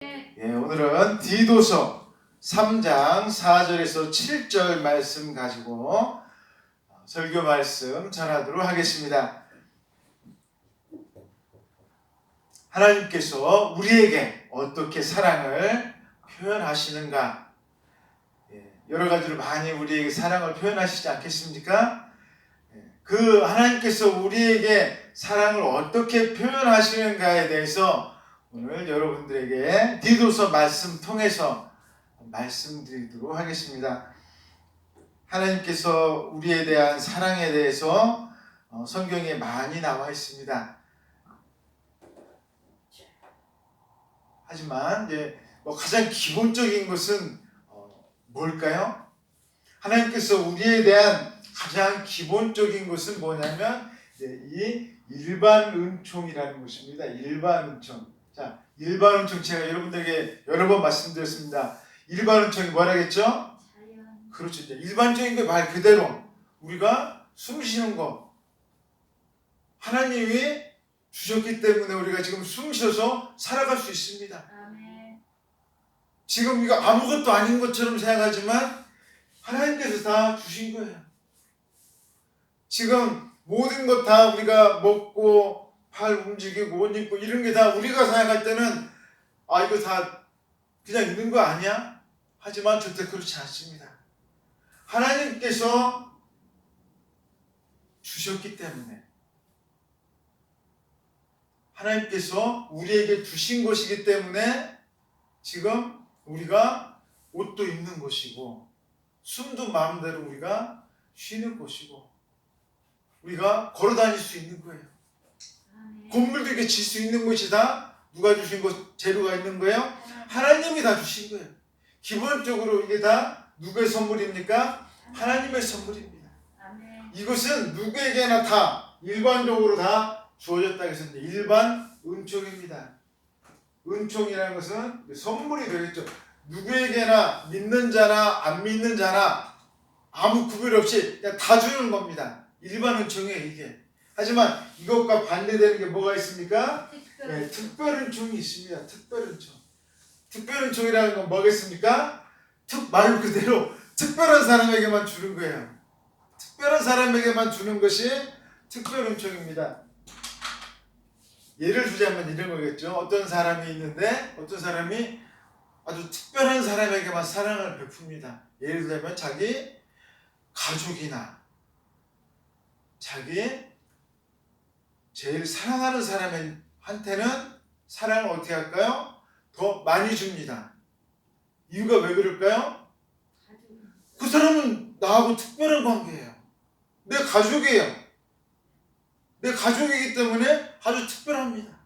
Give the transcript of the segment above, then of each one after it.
오늘은 디도서 3장 4절에서 7절 말씀 가지고 설교 말씀 전하도록 하겠습니다. 하나님께서 우리에게 어떻게 사랑을 표현하시는가? 여러 가지로 많이 우리에게 사랑을 표현하시지 않겠습니까? 그 하나님께서 우리에게 사랑을 어떻게 표현하시는가에 대해서 오늘 여러분들에게 디도서 말씀 통해서 말씀드리도록 하겠습니다. 하나님께서 우리에 대한 사랑에 대해서 성경에 많이 나와 있습니다. 하지만 가장 기본적인 것은 뭘까요? 하나님께서 우리에 대한 가장 기본적인 것은 뭐냐면 이 일반 은총이라는 것입니다. 일반 은총. 자, 일반 은총 제가 여러분들에게 여러 번 말씀드렸습니다. 일반 은총이 뭐라겠죠? 자연. 그렇죠. 일반적인 게 말 그대로 우리가 숨 쉬는 거 하나님이 주셨기 때문에 우리가 지금 숨 쉬어서 살아갈 수 있습니다. 아멘. 지금 이거 아무것도 아닌 것처럼 생각하지만 하나님께서 다 주신 거예요. 지금 모든 것 다 우리가 먹고 팔 움직이고 옷 입고 이런 게 다 우리가 생각할 때는 이거 다 그냥 있는 거 아니야? 하지만 절대 그렇지 않습니다. 하나님께서 주셨기 때문에 하나님께서 우리에게 주신 것이기 때문에 지금 우리가 옷도 입는 것이고 숨도 마음대로 우리가 쉬는 것이고 우리가 걸어 다닐 수 있는 거예요. 아멘. 건물도 이렇게 질 수 있는 것이 다 누가 주신 것, 재료가 있는 거예요? 하나님이 다 주신 거예요. 기본적으로 이게 다 누구의 선물입니까? 하나님의 선물입니다. 아멘. 이것은 누구에게나 다 일반적으로 다 주어졌다 해서 일반 은총입니다. 은총이라는 것은 선물이 되겠죠. 누구에게나 믿는 자나 안 믿는 자나 아무 구별 없이 그냥 다 주는 겁니다. 일반 은총이에요, 이게. 하지만 이것과 반대되는 게 뭐가 있습니까? 특별 은총이 있습니다. 특별 은총. 특별 은총이라는 건 뭐겠습니까? 말 그대로 특별한 사람에게만 주는 거예요. 특별한 사람에게만 주는 것이 특별 은총입니다. 예를 들자면 이런 거겠죠. 어떤 사람이 있는데 어떤 사람이 아주 특별한 사람에게만 사랑을 베풉니다. 예를 들자면 자기 가족이나 자기 제일 사랑하는 사람한테는 사랑을 어떻게 할까요? 더 많이 줍니다. 이유가 왜 그럴까요? 그 사람은 나하고 특별한 관계예요. 내 가족이에요. 내 가족이기 때문에 아주 특별합니다.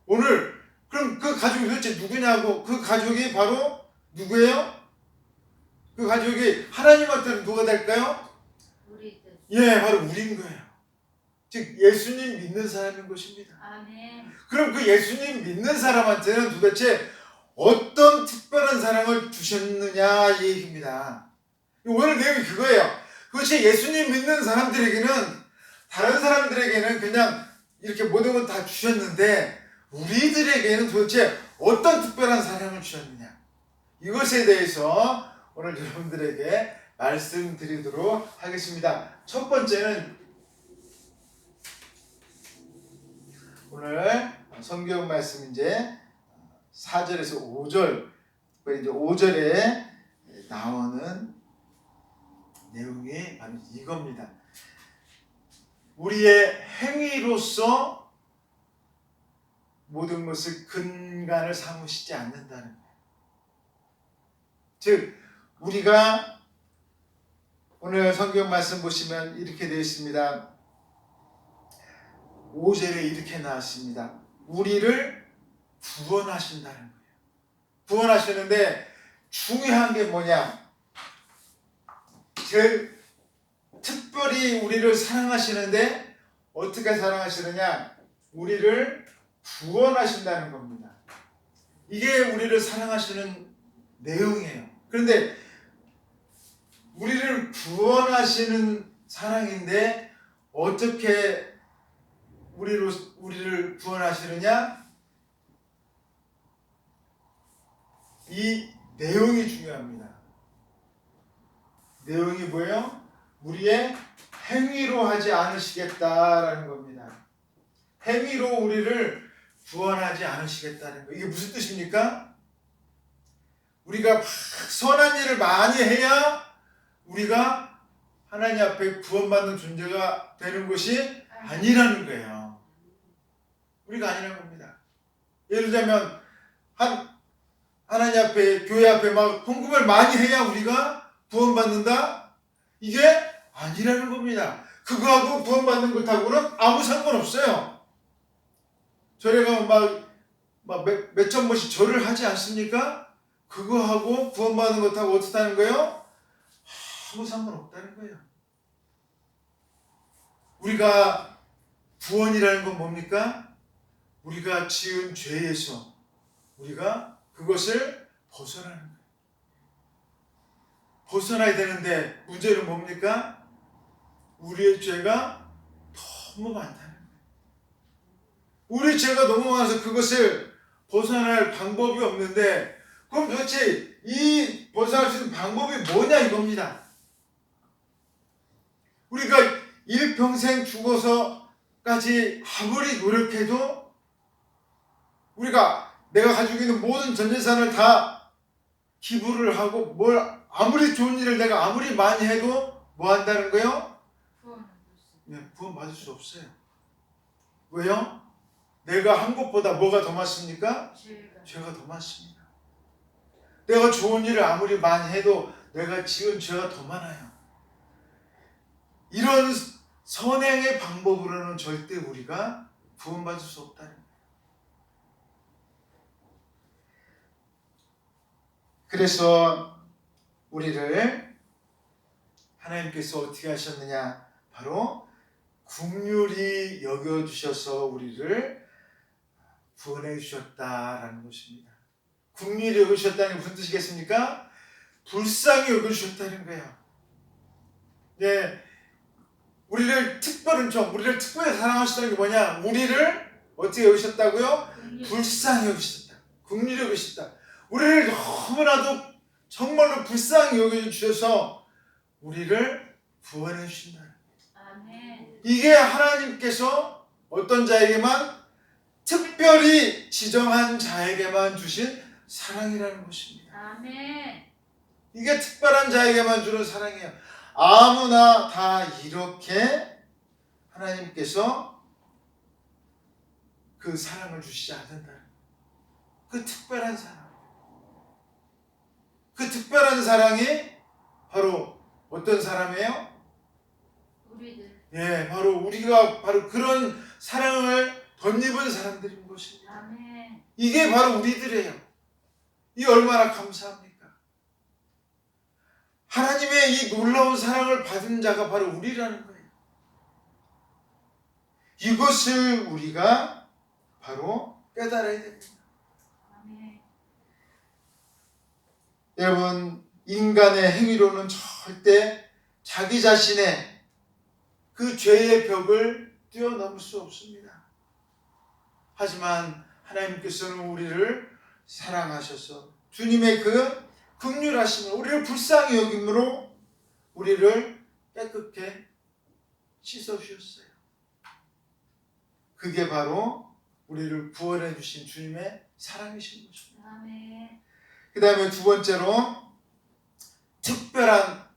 오늘 그럼 그 가족이 도대체 누구냐고. 그 가족이 바로 누구예요? 그 가족이 하나님한테는 누가 될까요? 우리들. 바로 우리인 거예요. 즉 예수님 믿는 사람인 것입니다. 아멘. 그럼 그 예수님 믿는 사람한테는 도대체 어떤 특별한 사랑을 주셨느냐 이 얘기입니다. 오늘 내용이 그거예요. 그것이 예수님 믿는 사람들에게는 다른 사람들에게는 그냥 이렇게 모든 건 다 주셨는데 우리들에게는 도대체 어떤 특별한 사랑을 주셨느냐 이것에 대해서 오늘 여러분들에게 말씀드리도록 하겠습니다. 첫 번째는 오늘 성경 말씀 이제 4절에서 5절, 이제 5절에 나오는 내용이 바로 이겁니다. 우리의 행위로서 모든 것을 근간을 삼으시지 않는다는 거예요. 즉, 우리가 오늘 성경 말씀 보시면 이렇게 되어 있습니다. 5절에 이렇게 나왔습니다. 우리를 구원하신다는 거예요. 구원하시는데 중요한 게 뭐냐? 제일 특별히 우리를 사랑하시는데 어떻게 사랑하시느냐? 우리를 구원하신다는 겁니다. 이게 우리를 사랑하시는 내용이에요. 그런데 우리를 구원하시는 사랑인데 어떻게 우리를 구원하시느냐? 이 내용이 중요합니다. 내용이 뭐예요? 우리의 행위로 하지 않으시겠다라는 겁니다. 행위로 우리를 구원하지 않으시겠다는 거. 이게 무슨 뜻입니까? 우리가 막 선한 일을 많이 해야 우리가 하나님 앞에 구원받는 존재가 되는 것이 아니라는 거예요. 우리가 아니라는 겁니다. 예를 들자면 하나님 앞에, 교회 앞에 막 헌금을 많이 해야 우리가 구원받는다? 이게 아니라는 겁니다. 그거하고 구원받는 것하고는 아무 상관없어요. 절에 가면 막 몇천 번씩 절을 하지 않습니까? 그거하고 구원받는 것하고 어떻다는 거예요? 아무 상관없다는 거예요. 우리가 구원이라는 건 뭡니까? 우리가 지은 죄에서 우리가 그것을 벗어나는 거예요. 벗어나야 되는데 문제는 뭡니까? 우리의 죄가 너무 많다는 거예요. 우리 죄가 너무 많아서 그것을 벗어날 방법이 없는데, 그럼 도대체 이 벗어날 수 있는 방법이 뭐냐 이겁니다. 우리가 일평생 죽어서까지 아무리 노력해도 우리가 내가 가지고 있는 모든 전 재산을 다 기부를 하고 아무리 좋은 일을 내가 아무리 많이 해도 뭐 한다는 거예요? 구원 받을 수 없어요. 왜요? 내가 한 것보다 뭐가 더 많습니까? 죄가 더 많습니다. 내가 좋은 일을 아무리 많이 해도 내가 지은 죄가 더 많아요. 이런 선행의 방법으로는 절대 우리가 구원받을 수 없다는 거예요. 그래서 우리를 하나님께서 어떻게 하셨느냐? 바로 긍휼히 여겨주셔서 우리를 구원해 주셨다라는 것입니다. 긍휼히 여겨주셨다는 게 무슨 뜻이겠습니까? 불쌍히 여겨주셨다는 거예요. 예, 우리를 특별히 사랑하셨다는 게 뭐냐? 우리를 어떻게 여기셨다고요? 불쌍히 여기셨다. 긍휼히 여기셨다. 우리를 너무나도 정말로 불쌍히 여겨주셔서 우리를 구원해 주신다. 아멘. 이게 하나님께서 어떤 자에게만, 특별히 지정한 자에게만 주신 사랑이라는 것입니다. 아멘. 이게 특별한 자에게만 주는 사랑이에요. 아무나 다 이렇게 하나님께서 그 사랑을 주시지 않는다. 그 특별한 사랑. 그 특별한 사랑이 바로 어떤 사람이에요? 우리들. 예, 바로 우리가 바로 그런 사랑을 덧입은 사람들인 것입니다. 아멘. 이게 바로 우리들이에요. 이 얼마나 감사합니까? 하나님의 이 놀라운 사랑을 받은 자가 바로 우리라는 거예요. 이것을 우리가 바로 깨달아야 됩니다. 아멘. 여러분, 인간의 행위로는 절대 자기 자신의 그 죄의 벽을 뛰어넘을 수 없습니다. 하지만 하나님께서는 우리를 사랑하셔서 주님의 그 긍휼하심을, 우리를 불쌍히 여김으로 우리를 깨끗게 씻어주셨어요. 그게 바로 우리를 구원해 주신 주님의 사랑이신 것입니다. 아멘. 그 다음에 두 번째로 특별한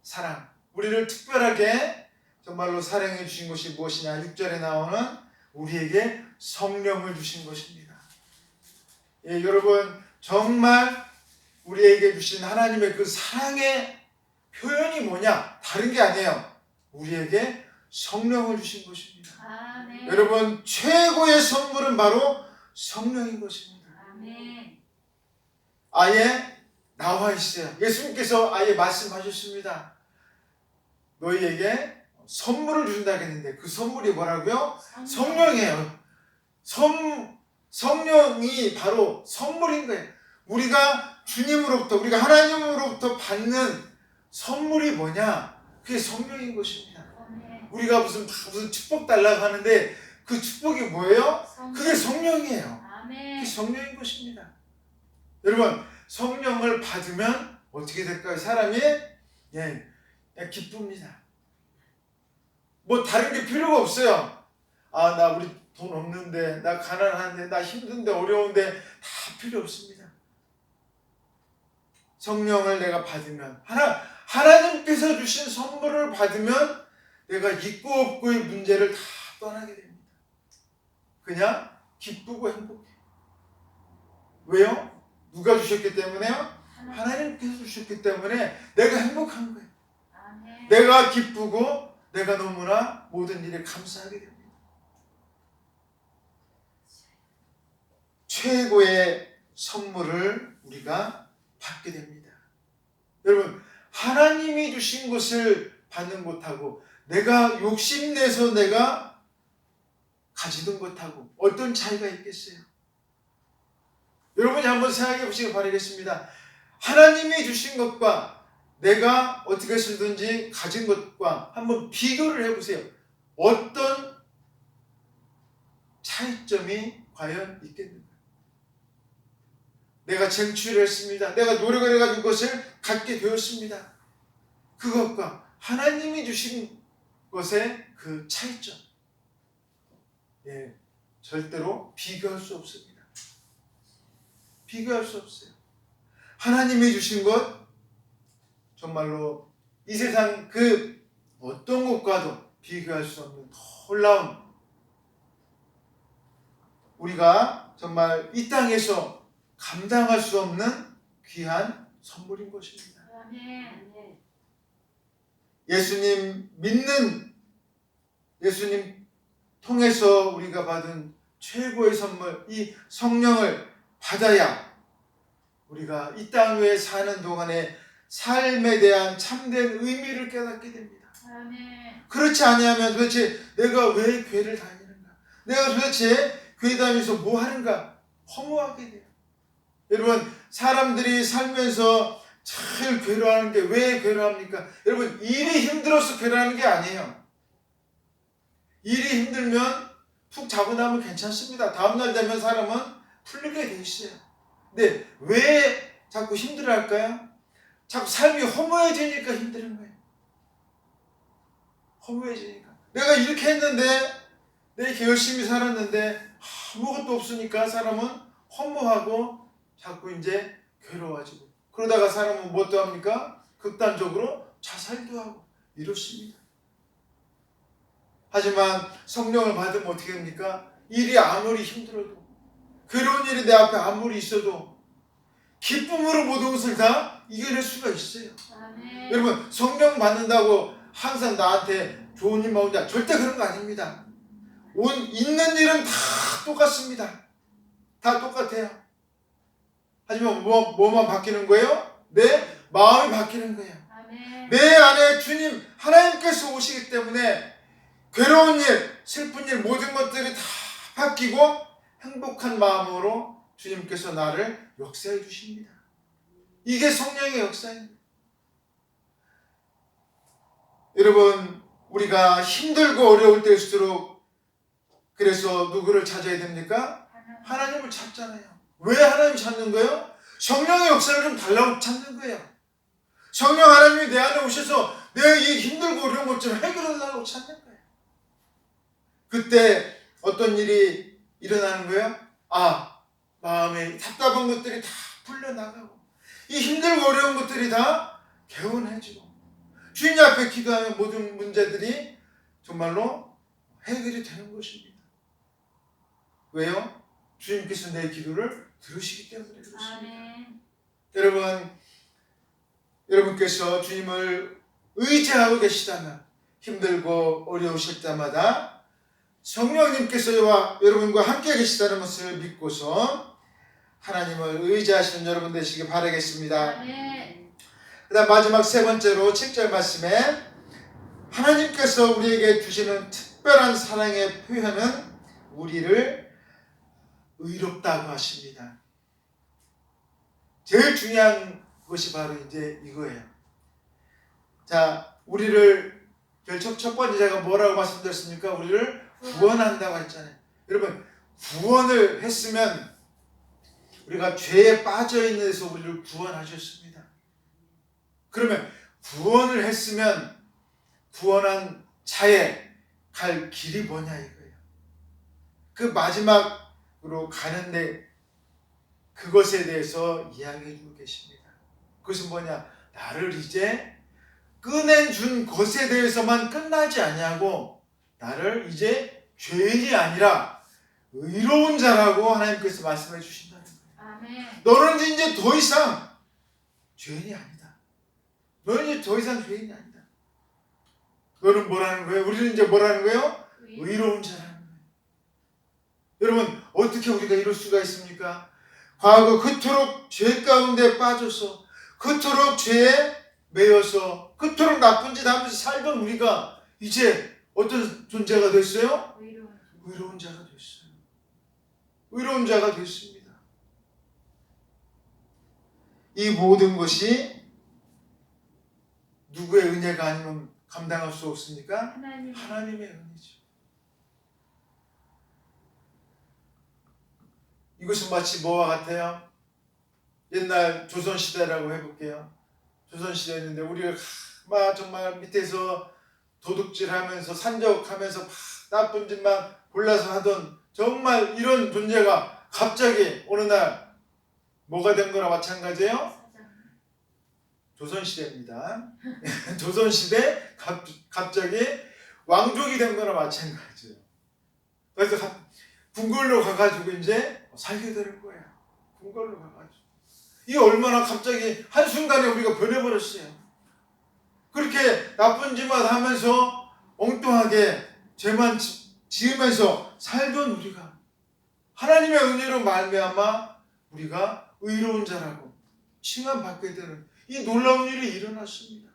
사랑, 우리를 특별하게 정말로 사랑해 주신 것이 무엇이냐? 6절에 나오는 우리에게 성령을 주신 것입니다. 예, 여러분, 정말 우리에게 주신 하나님의 그 사랑의 표현이 뭐냐? 다른 게 아니에요. 우리에게 성령을 주신 것입니다. 아멘. 여러분, 최고의 선물은 바로 성령인 것입니다. 아멘. 아예 나와 있어요. 예수님께서 아예 말씀하셨습니다. 너희에게 선물을 주신다 했는데 그 선물이 뭐라고요? 성령이에요. 성령이 바로 선물인 거예요. 우리가 주님으로부터, 우리가 하나님으로부터 받는 선물이 뭐냐? 그게 성령인 것입니다. 아멘. 우리가 무슨 축복 달라고 하는데 그 축복이 뭐예요? 그게 성령이에요. 아멘. 그게 성령인 것입니다. 여러분, 성령을 받으면 어떻게 될까요? 사람이 기쁩니다. 뭐 다른 게 필요가 없어요. 아, 나 우리 돈 없는데, 나 가난한데, 나 힘든데, 어려운데 다 필요 없습니다. 성령을 내가 받으면 하나님께서 주신 선물을 받으면 내가 있고 없고의 문제를 다 떠나게 됩니다. 그냥 기쁘고 행복해. 왜요? 누가 주셨기 때문에요? 하나님께서 주셨기 때문에 내가 행복한 거예요. 아멘. 내가 기쁘고 내가 너무나 모든 일에 감사하게 됩니다. 최고의 선물을 우리가 받게 됩니다. 여러분, 하나님이 주신 것을 받는 것하고 내가 욕심내서 내가 가지는 것하고 어떤 차이가 있겠어요? 여러분이 한번 생각해 보시기 바라겠습니다. 하나님이 주신 것과 내가 어떻게 해서든지 가진 것과 한번 비교를 해보세요. 어떤 차이점이 과연 있겠는가? 내가 쟁취를 했습니다. 내가 노력을 해가지고 그것을 갖게 되었습니다. 그것과 하나님이 주신 것의 그 차이점, 절대로 비교할 수 없습니다. 비교할 수 없어요. 하나님이 주신 것, 정말로 이 세상 그 어떤 것과도 비교할 수 없는 놀라운, 우리가 정말 이 땅에서 감당할 수 없는 귀한 선물인 것입니다. 아멘. 예수님 믿는, 예수님 통해서 우리가 받은 최고의 선물, 이 성령을 받아야 우리가 이 땅 위에 사는 동안에 삶에 대한 참된 의미를 깨닫게 됩니다. 아멘. 그렇지 아니하면 도대체 내가 왜 교회를 다니는가? 내가 도대체 교회 다니면서 뭐 하는가? 허무하게 돼요. 여러분, 사람들이 살면서 제일 괴로워하는 게 왜 괴로워합니까? 여러분, 일이 힘들어서 괴로워하는 게 아니에요. 일이 힘들면 푹 자고 나면 괜찮습니다. 다음날 되면 사람은 풀리게 돼 있어요. 근데 왜 자꾸 힘들어할까요? 자꾸 삶이 허무해지니까 힘든 거예요. 허무해지니까. 내가 이렇게 했는데, 내가 이렇게 열심히 살았는데 아무것도 없으니까 사람은 허무하고 자꾸 이제 괴로워지고, 그러다가 사람은 뭣도 합니까? 극단적으로 자살도 하고 이렇습니다. 하지만 성령을 받으면 어떻게 됩니까? 일이 아무리 힘들어도, 괴로운 일이 내 앞에 아무리 있어도 기쁨으로 모든 것을 다 이겨낼 수가 있어요. 아멘. 여러분, 성령 받는다고 항상 나한테 좋은 일만 오냐? 절대 그런 거 아닙니다. 있는 일은 다 똑같습니다. 다 똑같아요. 하지만 뭐만 바뀌는 거예요? 내 마음이 바뀌는 거예요. 아멘. 내 안에 주님 하나님께서 오시기 때문에 괴로운 일, 슬픈 일, 모든 것들이 다 바뀌고 행복한 마음으로 주님께서 나를 역사해 주십니다. 이게 성령의 역사입니다. 여러분, 우리가 힘들고 어려울 때일수록 그래서 누구를 찾아야 됩니까? 하나님을 찾잖아요. 왜 하나님 찾는 거예요? 성령의 역사를 좀 달라고 찾는 거예요. 성령 하나님이 내 안에 오셔서 내 이 힘들고 어려운 것 좀 해결하려고 찾는 거예요. 그때 어떤 일이 일어나는 거예요? 마음에 답답한 것들이 다 풀려나가고, 이 힘들고 어려운 것들이 다 개운해지고, 주님 앞에 기도하면 모든 문제들이 정말로 해결이 되는 것입니다. 왜요? 주님께서 내 기도를 들으시기 때문에 그렇습니다. 아멘. 여러분께서 주님을 의지하고 계시다면 힘들고 어려우실 때마다 성령님께서 여러분과 함께 계시다는 것을 믿고서 하나님을 의지하시는 여러분 되시기 바라겠습니다. 아멘. 그 다음 마지막 세 번째로 7절 말씀에 하나님께서 우리에게 주시는 특별한 사랑의 표현은 우리를 의롭다고 하십니다. 제일 중요한 것이 바로 이제 이거예요. 자, 우리를 첫 번째 제가 뭐라고 말씀드렸습니까? 우리를 구원한다고 했잖아요. 여러분, 구원을 했으면 우리가 죄에 빠져 있는 데서 우리를 구원하셨습니다. 그러면 구원을 했으면 구원한 자에 갈 길이 뭐냐 이거예요. 그 마지막으로 가는데 그것에 대해서 이야기해 주고 계십니다. 그것은 뭐냐? 나를 이제 꺼내준 것에 대해서만 끝나지 아니하고 나를 이제 죄인이 아니라 의로운 자라고 하나님께서 말씀해 주신다는 거예요. 아멘. 너는 이제 더 이상 죄인이 아니다. 너는 이제 더 이상 죄인이 아니다. 너는 뭐라는 거예요? 우리는 이제 뭐라는 거예요? 의로운 자라는 거예요. 여러분 어떻게 우리가 이럴 수가 있습니까? 과거 그토록 죄 가운데 빠져서 그토록 죄에 매여서 그토록 나쁜 짓 하면서 살던 우리가 이제 어떤 존재가 됐어요? 의로운 자가 됐어요. 의로운 자가 됐습니다. 이 모든 것이 누구의 은혜가 아니면 감당할 수 없습니까? 하나님의 은혜죠. 이것은 마치 뭐와 같아요? 옛날 조선시대라고 해볼게요. 조선시대였는데 우리가 막 정말 밑에서 도둑질하면서 산적하면서 막 나쁜 짓만 골라서 하던 정말 이런 존재가 갑자기 어느 날 뭐가 된 거나 마찬가지예요? 조선시대입니다. 조선시대 갑자기 왕족이 된 거나 마찬가지예요. 그래서 궁궐로 가가지고 이제 살게 되는 거예요. 궁궐로 가가지고. 이게 얼마나 갑자기 한순간에 우리가 변해버렸어요. 그렇게 나쁜 짓만 하면서 엉뚱하게 죄만 지으면서 살던 우리가 하나님의 은혜로 말미암아 우리가 의로운 자라고 칭함받게 되는 이 놀라운 일이 일어났습니다.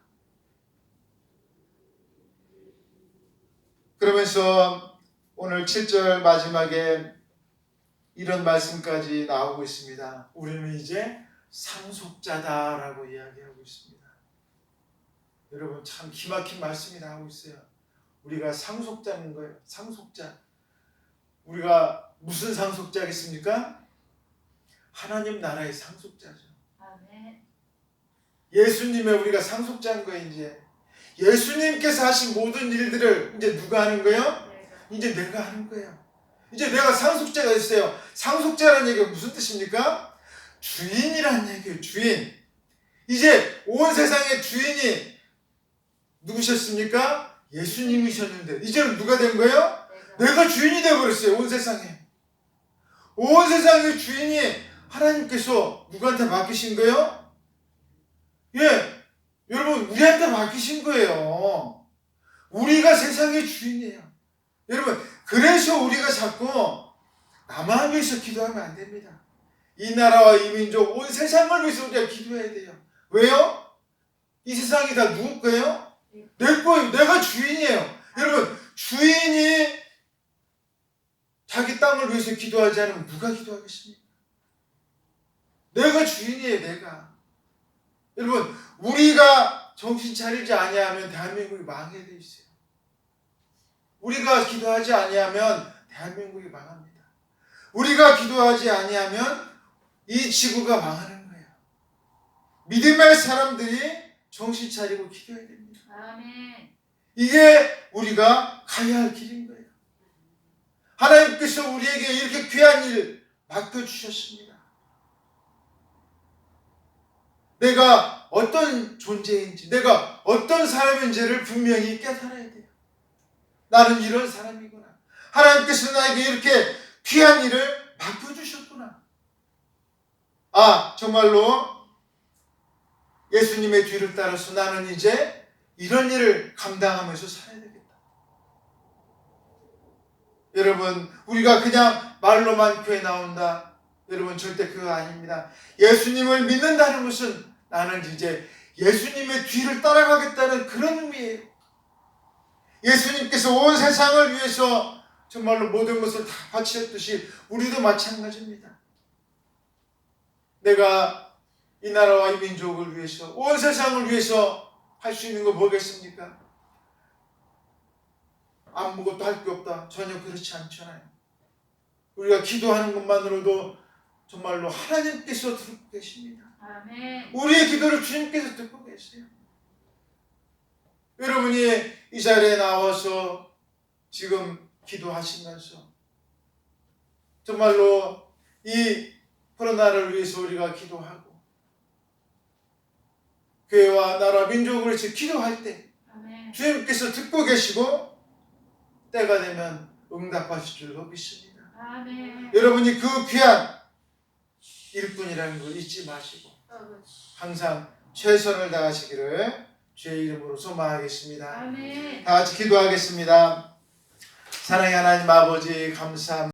그러면서 오늘 7절 마지막에 이런 말씀까지 나오고 있습니다. 우리는 이제 상속자다라고 이야기하고 있습니다. 여러분 참 기막힌 말씀이 나오고 있어요. 우리가 상속자인 거예요. 상속자. 우리가 무슨 상속자겠습니까? 하나님 나라의 상속자죠. 아멘. 예수님의 우리가 상속자인 거예요. 이제 예수님께서 하신 모든 일들을 이제 누가 하는 거예요? 이제 내가 하는 거예요. 이제 내가 상속자가 됐어요. 상속자라는 얘기가 무슨 뜻입니까? 주인이라는 얘기예요. 주인. 이제 온 세상의 주인이 누구셨습니까? 예수님이셨는데 이제는 누가 된 거예요? 내가 주인이 되어버렸어요. 온 세상에. 온 세상의 주인이 하나님께서 누구한테 맡기신 거예요? 예, 여러분 우리한테 맡기신 거예요. 우리가 세상의 주인이에요. 여러분 그래서 우리가 자꾸 나만 위해서 기도하면 안 됩니다. 이 나라와 이 민족 온 세상을 위해서 우리가 기도해야 돼요. 왜요? 이 세상이 다 누구 거예요? 내 거예요. 내가 주인이에요. 여러분 주인이 자기 땅을 위해서 기도하지 않으면 누가 기도하겠습니까? 내가 주인이에요. 내가. 여러분 우리가 정신 차리지 아니하면 대한민국이 망하게 돼 있어요. 우리가 기도하지 아니하면 대한민국이 망합니다. 우리가 기도하지 아니하면 이 지구가 망하는 거예요. 믿음의 사람들이 정신 차리고 기도해야 됩니다. 아멘. 이게 우리가 가야 할 길인 거예요. 하나님께서 우리에게 이렇게 귀한 일 맡겨주셨습니다. 내가 어떤 존재인지, 내가 어떤 사람인지를 분명히 깨달아야 돼요. 나는 이런 사람이구나. 하나님께서 나에게 이렇게 귀한 일을 맡겨주셨구나. 아, 정말로 예수님의 뒤를 따라서 나는 이제 이런 일을 감당하면서 살아야 되겠다. 여러분, 우리가 그냥 말로만 교회 나온다. 여러분, 절대 그거 아닙니다. 예수님을 믿는다는 것은 나는 이제 예수님의 뒤를 따라가겠다는 그런 의미예요. 예수님께서 온 세상을 위해서 정말로 모든 것을 다 바치셨듯이 우리도 마찬가지입니다. 내가 이 나라와 이 민족을 위해서 온 세상을 위해서 할 수 있는 거 뭐겠습니까? 아무것도 할 게 없다. 전혀 그렇지 않잖아요. 우리가 기도하는 것만으로도 정말로 하나님께서 듣고 계십니다. 아멘. 우리의 기도를 주님께서 듣고 계세요. 여러분이 이 자리에 나와서 지금 기도하시면서 정말로 이 코로나를 위해서 우리가 기도하고 교회와 나라 민족을 위해서 기도할 때 아멘. 주님께서 듣고 계시고 때가 되면 응답하실 줄로 믿습니다. 아멘. 여러분이 그 귀한 일꾼이라는 걸 잊지 마시고 항상 최선을 다하시기를 주의 이름으로 소망하겠습니다. 아멘. 다 같이 기도하겠습니다. 사랑의 하나님 아버지 감사합니다.